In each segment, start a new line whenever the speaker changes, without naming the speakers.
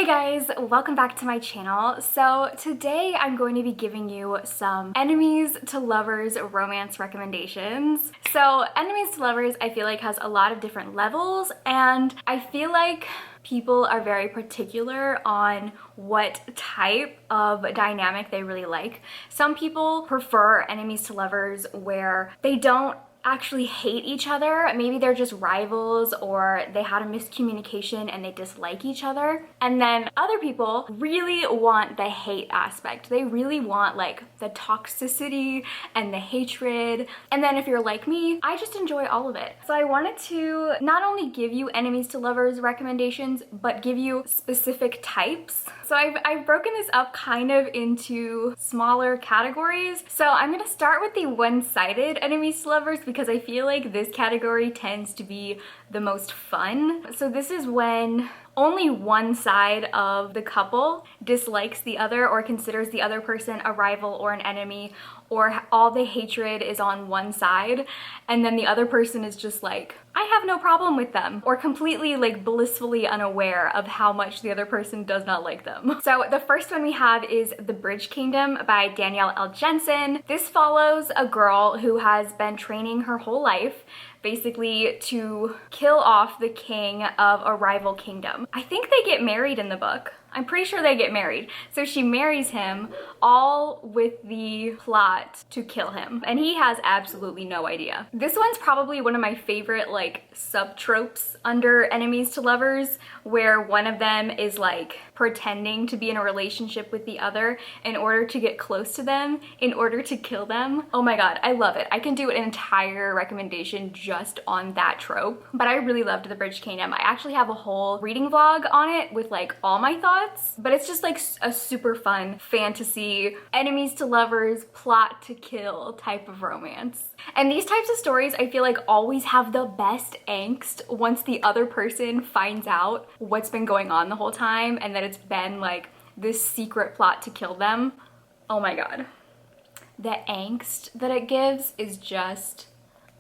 Hey guys, welcome back to my channel. So today I'm going to be giving you some enemies to lovers romance recommendations. So enemies to lovers I feel like has a lot of different levels, and I feel like people are very particular on what type of dynamic they really like. Some people prefer enemies to lovers where they don't actually hate each other. Maybe they're just rivals or they had a miscommunication and they dislike each other. And then other people really want the hate aspect. They really want like the toxicity and the hatred. And then if you're like me, I just enjoy all of it. So I wanted to not only give you enemies to lovers recommendations, but give you specific types. So I've broken this up kind of into smaller categories. So I'm gonna start with the one-sided enemies to lovers because I feel like this category tends to be the most fun. So this is when only one side of the couple dislikes the other or considers the other person a rival or an enemy, or all the hatred is on one side and then the other person is just like, I have no problem with them, or completely like blissfully unaware of how much the other person does not like them. So the first one we have is The Bridge Kingdom by Danielle L. Jensen. This follows a girl who has been training her whole life basically to kill off the king of a rival kingdom. I think they get married in the book. I'm pretty sure they get married. So she marries him all with the plot to kill him. And he has absolutely no idea. This one's probably one of my favorite like sub-tropes under enemies to lovers, where one of them is like pretending to be in a relationship with the other in order to get close to them, in order to kill them. Oh my god, I love it. I can do an entire recommendation just on that trope. But I really loved The Bridge Kingdom. I actually have a whole reading vlog on it with like all my thoughts, but it's just like a super fun fantasy, enemies to lovers, plot to kill type of romance. And these types of stories I feel like always have the best angst once the other person finds out what's been going on the whole time and that it's been like this secret plot to kill them. Oh my god. The angst that it gives is just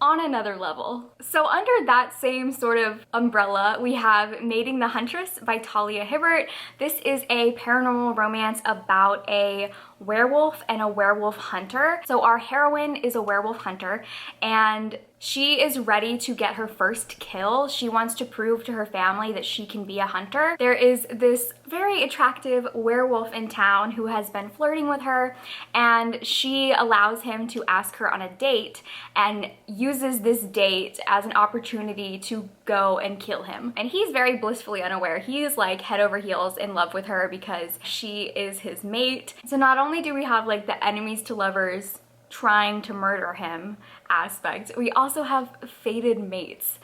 on another level. So under that same sort of umbrella, we have Mating the Huntress by Talia Hibbert. This is a paranormal romance about a werewolf and a werewolf hunter. So our heroine is a werewolf hunter and she is ready to get her first kill. She wants to prove to her family that she can be a hunter. There is this very attractive werewolf in town who has been flirting with her, and she allows him to ask her on a date and uses this date as an opportunity to go and kill him. And he's very blissfully unaware. He is like head over heels in love with her because she is his mate. So not only do we have like the enemies to lovers trying to murder him aspect, we also have fated mates,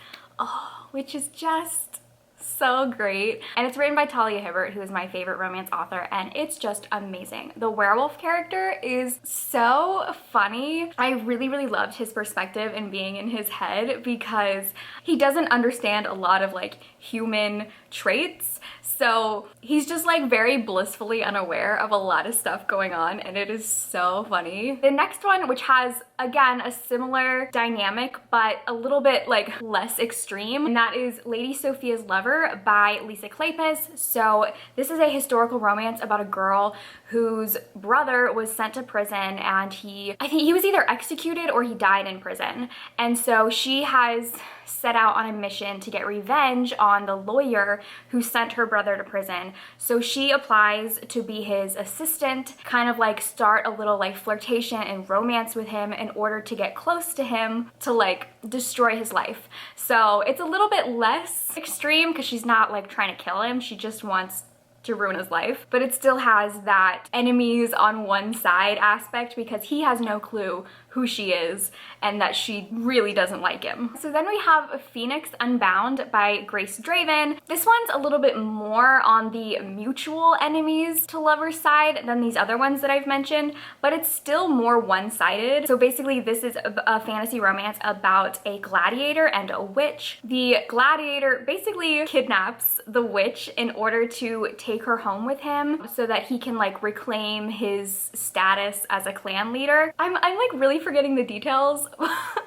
which is just so great. And it's written by Talia Hibbert, who is my favorite romance author, and it's just amazing. The werewolf character is so funny. I really loved his perspective and being in his head because he doesn't understand a lot of like human traits. So he's just like very blissfully unaware of a lot of stuff going on, and it is so funny. The next one, which has again a similar dynamic but a little bit like less extreme, and that is Lady Sophia's Lover by Lisa Kleypas. So this is a historical romance about a girl whose brother was sent to prison, and I think he was either executed or he died in prison. And so she has set out on a mission to get revenge on the lawyer who sent her brother to prison. So she applies to be his assistant, kind of like start a little like flirtation and romance with him in order to get close to him to like destroy his life. So it's a little bit less extreme because she's not like trying to kill him, she just wants to ruin his life, but it still has that enemies on one side aspect because he has no clue who she is and that she really doesn't like him. So then we have Phoenix Unbound by Grace Draven. This one's a little bit more on the mutual enemies to lovers side than these other ones that I've mentioned, but it's still more one-sided. So basically this is a fantasy romance about a gladiator and a witch. The gladiator basically kidnaps the witch in order to take her home with him so that he can like reclaim his status as a clan leader. I'm like really forgetting the details,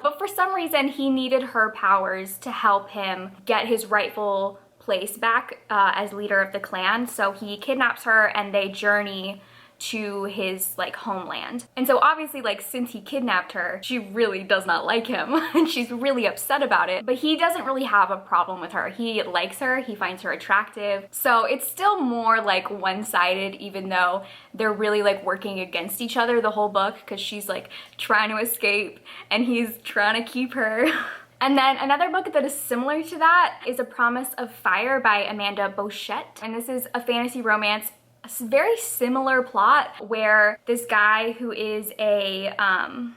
but for some reason he needed her powers to help him get his rightful place back as leader of the clan. So he kidnaps her and they journey to his like homeland. And so obviously, like, since he kidnapped her, she really does not like him and she's really upset about it, but he doesn't really have a problem with her. He likes her, he finds her attractive. So it's still more like one-sided, even though they're really like working against each other the whole book, because she's like trying to escape and he's trying to keep her. And then another book that is similar to that is A Promise of Fire by Amanda Boschette. And this is a fantasy romance, a very similar plot, where this guy who is a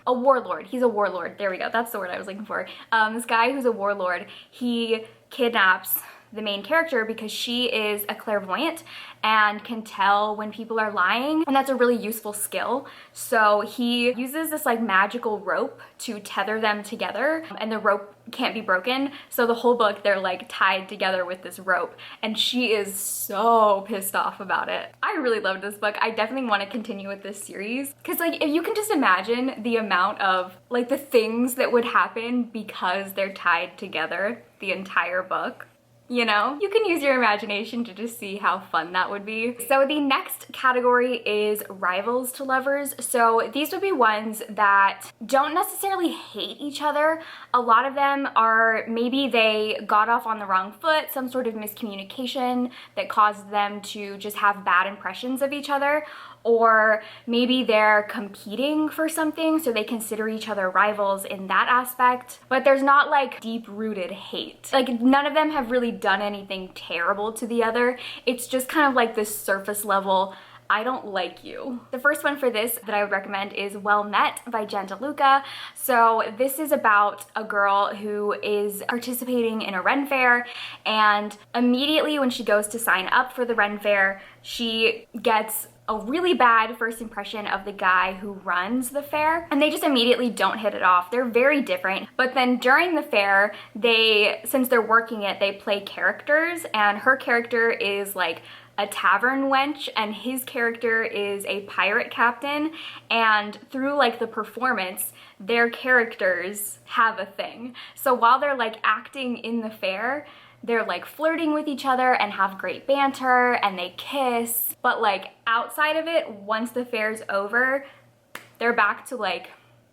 warlord, he's a warlord, there we go, that's the word I was looking for. This guy who's a warlord, he kidnaps the main character because she is a clairvoyant and can tell when people are lying, and that's a really useful skill. So he uses this like magical rope to tether them together, and the rope can't be broken. So the whole book they're like tied together with this rope, and she is so pissed off about it. I really loved this book. I definitely want to continue with this series, because like if you can just imagine the amount of like the things that would happen because they're tied together the entire book. You know, you can use your imagination to just see how fun that would be. So the next category is rivals to lovers. So these would be ones that don't necessarily hate each other. A lot of them are, maybe they got off on the wrong foot, some sort of miscommunication that caused them to just have bad impressions of each other. Or maybe they're competing for something, so they consider each other rivals in that aspect. But there's not like deep-rooted hate. Like none of them have really done anything terrible to the other. It's just kind of like this surface level, I don't like you. The first one for this that I would recommend is Well Met by Jen DeLuca. So this is about a girl who is participating in a Ren Fair, and immediately when she goes to sign up for the Ren Fair, she gets a really bad first impression of the guy who runs the fair, and they just immediately don't hit it off. They're very different. But then during the fair, since they're working it, they play characters, and her character is like a tavern wench and his character is a pirate captain, and through like the performance, their characters have a thing. So while they're like acting in the fair, they're like flirting with each other and have great banter and they kiss. But like outside of it, once the fair's over, they're back to like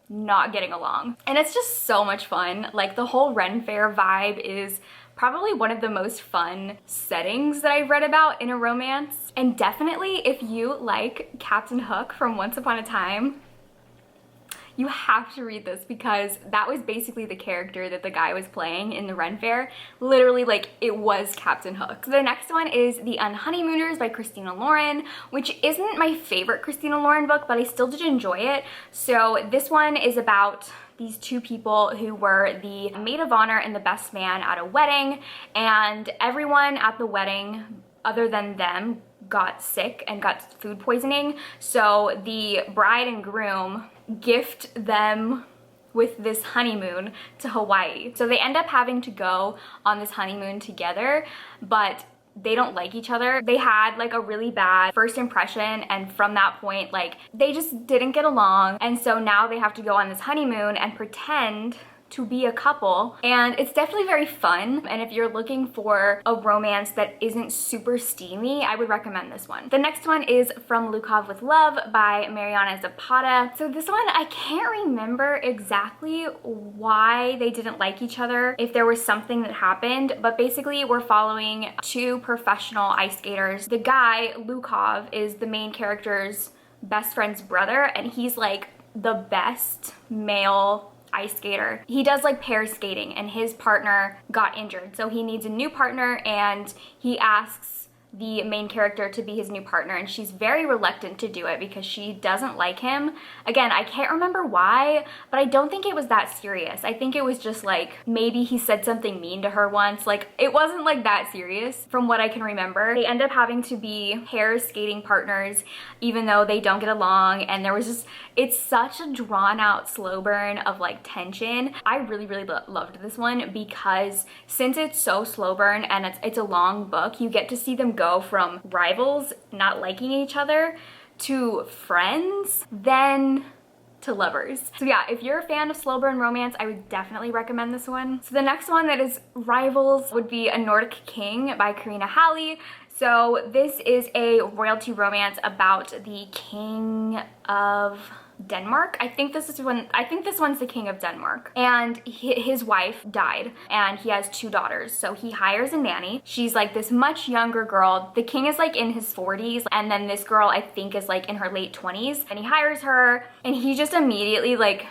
not getting along. And it's just so much fun. Like the whole Ren Fair vibe is probably one of the most fun settings that I've read about in a romance. And definitely if you like Captain Hook from Once Upon a Time, you have to read this, because that was basically the character that the guy was playing in the Ren Fair. Literally, like, it was Captain Hook. So the next one is The Unhoneymooners by Christina Lauren, which isn't my favorite Christina Lauren book, but I still did enjoy it. So this one is about these two people who were the maid of honor and the best man at a wedding, and everyone at the wedding other than them got sick and got food poisoning. So the bride and groom gift them with this honeymoon to Hawaii. So they end up having to go on this honeymoon together, but they don't like each other. They had like a really bad first impression, and from that point, like, they just didn't get along. And so now they have to go on this honeymoon and pretend to be a couple, and it's definitely very fun. And if you're looking for a romance that isn't super steamy, I would recommend this one. The next one is From Lukov with Love by Mariana Zapata. So this one, I can't remember exactly why they didn't like each other, if there was something that happened, but basically we're following two professional ice skaters. The guy, Lukov, is the main character's best friend's brother, and he's like the best male ice skater. He does like pair skating, and his partner got injured, so he needs a new partner, and he asks the main character to be his new partner, and she's very reluctant to do it because she doesn't like him. Again, I can't remember why, but I don't think it was that serious. I think it was just like maybe he said something mean to her once. Like, it wasn't like that serious from what I can remember. They end up having to be pair skating partners even though they don't get along, and there was just, it's such a drawn out slow burn of like tension. I really loved this one because since it's so slow burn and it's a long book, you get to see them go from rivals not liking each other to friends, then to Lovers. So yeah, if you're a fan of slow burn romance, I would definitely recommend this one. So the next one that is rivals would be A Nordic King by Karina Halle. So this is a royalty romance about the king of Denmark. I think this one's the king of Denmark, and his wife died and he has 2 daughters. So he hires a nanny. She's like this much younger girl. The king is like in his 40s, and then this girl I think is like in her late 20s, and he hires her and he just immediately like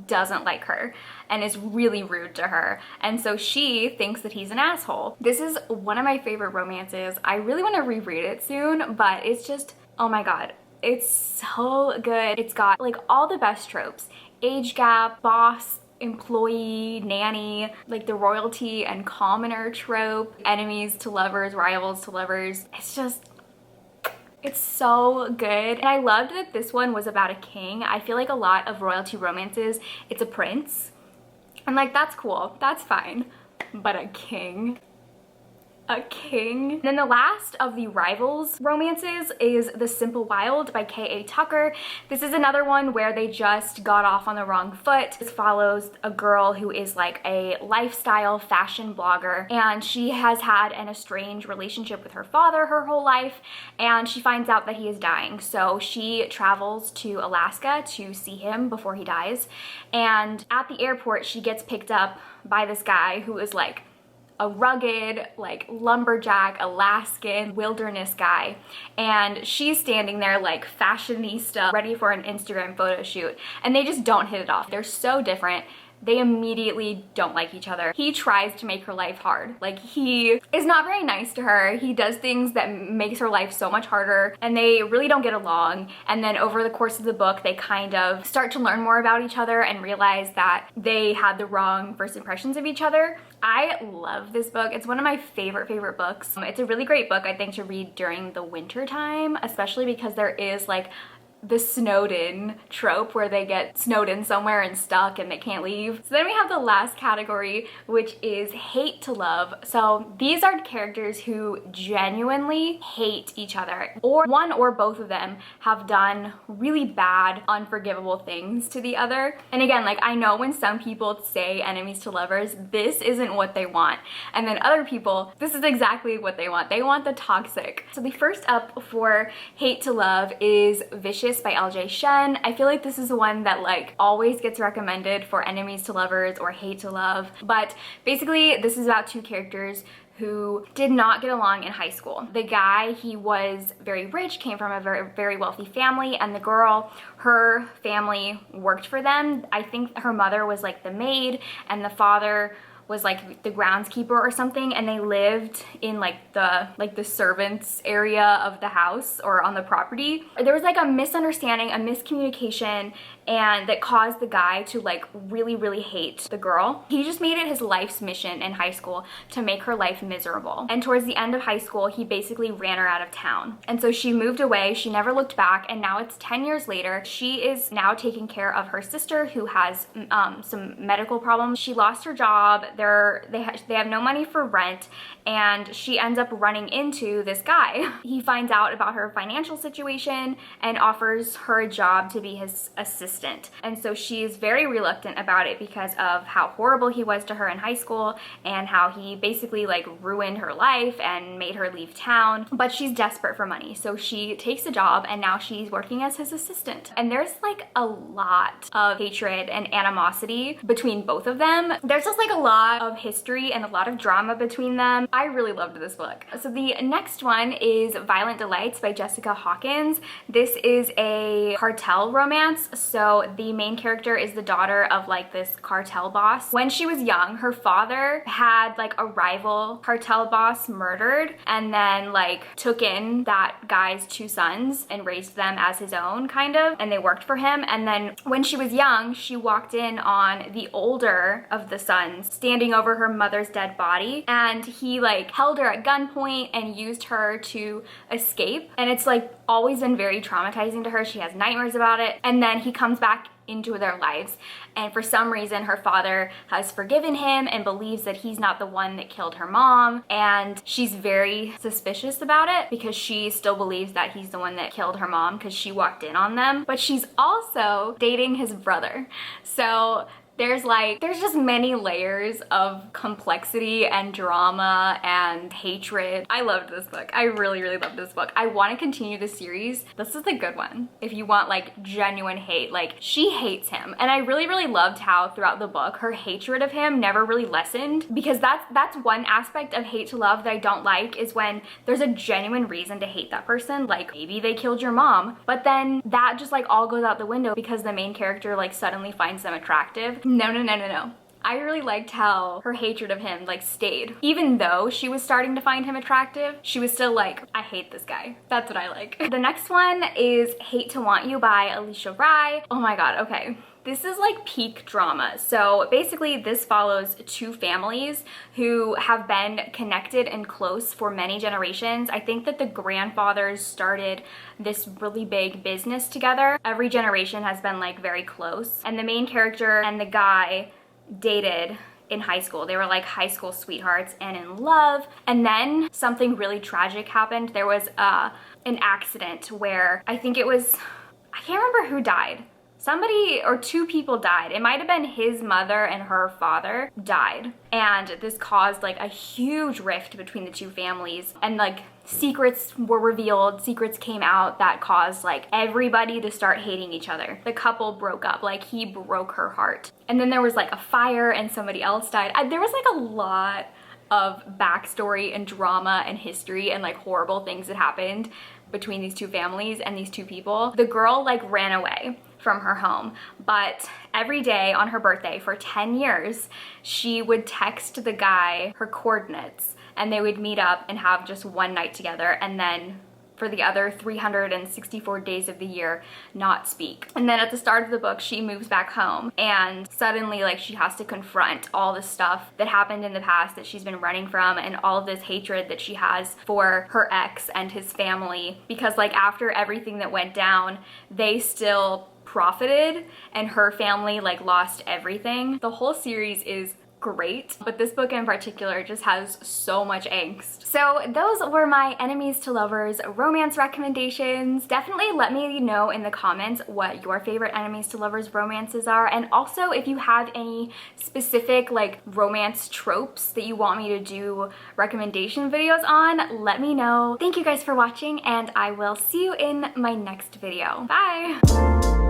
doesn't like her and is really rude to her, and so she thinks that he's an asshole. This is one of my favorite romances. I really want to reread it soon, but it's just, oh my god, it's so good. It's got like all the best tropes: age gap, boss, employee, nanny, like the royalty and commoner trope, enemies to lovers, rivals to lovers. It's so good. And I loved that this one was about a king. I feel like a lot of royalty romances, it's a prince. And like, that's cool, that's fine. But a king? A king. Then the last of the rivals romances is The Simple Wild by K.A. Tucker. This is another one where they just got off on the wrong foot. This follows a girl who is like a lifestyle fashion blogger, and she has had an estranged relationship with her father her whole life, and she finds out that he is dying. So she travels to Alaska to see him before he dies, and at the airport she gets picked up by this guy who is like a rugged, like lumberjack, Alaskan wilderness guy. And she's standing there like fashionista, ready for an Instagram photo shoot. And they just don't hit it off. They're so different. They immediately don't like each other. He tries to make her life hard. Like, he is not very nice to her. He does things that makes her life so much harder, and they really don't get along. And then over the course of the book, they kind of start to learn more about each other and realize that they had the wrong first impressions of each other. I love this book. It's one of my favorite books. It's a really great book, I think, to read during the winter time, especially because there is like the snowed in trope where they get snowed in somewhere and stuck and they can't leave. So then we have the last category, which is hate to love. So these are characters who genuinely hate each other, or one or both of them have done really bad, unforgivable things to the other. And again, like, I know when some people say enemies to lovers, this isn't what they want. And then other people, this is exactly what they want. They want the toxic. So the first up for hate to love is Vicious by LJ Shen. I feel like this is one that like always gets recommended for enemies to lovers or hate to love. But basically this is about 2 characters who did not get along in high school. The guy, he was very rich, came from a very wealthy family, and the girl, her family worked for them. I think her mother was like the maid and the father was like the groundskeeper or something, and they lived in like the servants area of the house or on the property. There was like a misunderstanding, a miscommunication, and that caused the guy to like really hate the girl. He just made it his life's mission in high school to make her life miserable. And towards the end of high school, he basically ran her out of town. And so she moved away, she never looked back, and now it's 10 years later. She is now taking care of her sister who has some medical problems. She lost her job. They have no money for rent, and she ends up running into this guy. He finds out about her financial situation and offers her a job to be his assistant. And so she's very reluctant about it because of how horrible he was to her in high school and how he basically like ruined her life and made her leave town. But she's desperate for money, so she takes a job and now she's working as his assistant. And there's like a lot of hatred and animosity between both of them. There's just like a lot of history and a lot of drama between them. I really loved this book. So the next one is Violent Delights by Jessica Hawkins. This is a cartel romance. So the main character is the daughter of like this cartel boss. When she was young, her father had like a rival cartel boss murdered, and then like took in that guy's 2 sons and raised them as his own, kind of, and they worked for him. And then when she was young, she walked in on the older of the sons standing over her mother's dead body, and he like held her at gunpoint and used her to escape. And it's like always been very traumatizing to her. She has nightmares about it. And then he comes back into their lives, and for some reason her father has forgiven him and believes that he's not the one that killed her mom, and she's very suspicious about it because she still believes that he's the one that killed her mom because she walked in on them. But she's also dating his brother. So there's just many layers of complexity and drama and hatred. I loved this book. I really, really loved this book. I want to continue the series. This is the good one. If you want like genuine hate, like she hates him. And I really, really loved how throughout the book, her hatred of him never really lessened, because that's one aspect of hate to love that I don't like, is when there's a genuine reason to hate that person. Like maybe they killed your mom, but then that just like all goes out the window because the main character like suddenly finds them attractive. No. I really liked how her hatred of him like stayed. Even though she was starting to find him attractive, she was still like, I hate this guy. That's what I like. The next one is Hate to Want You by Alisha Rai. Oh my god, okay. This is like peak drama. So basically this follows two families who have been connected and close for many generations. I think that the grandfathers started this really big business together. Every generation has been like very close. And the main character and the guy dated in high school. They were like high school sweethearts and in love. And then something really tragic happened. There was an accident where I can't remember who died. Somebody or two people died. It might have been his mother and her father died. And this caused like a huge rift between the two families. And like secrets were revealed, secrets came out that caused like everybody to start hating each other. The couple broke up, like he broke her heart. And then there was like a fire and somebody else died. There was like a lot of backstory and drama and history and like horrible things that happened between these two families and these two people. The girl like ran away from her home, but every day on her birthday for 10 years, she would text the guy her coordinates and they would meet up and have just one night together, and then for the other 364 days of the year not speak. And then at the start of the book, she moves back home and suddenly like she has to confront all the stuff that happened in the past that she's been running from, and all of this hatred that she has for her ex and his family, because like after everything that went down, they still profited and her family like lost everything. The whole series is great, but this book in particular just has so much angst. So those were my enemies to lovers romance recommendations. Definitely let me know in the comments what your favorite enemies to lovers romances are, and also if you have any specific like romance tropes that you want me to do recommendation videos on, let me know. Thank you guys for watching, and I will see you in my next video. Bye!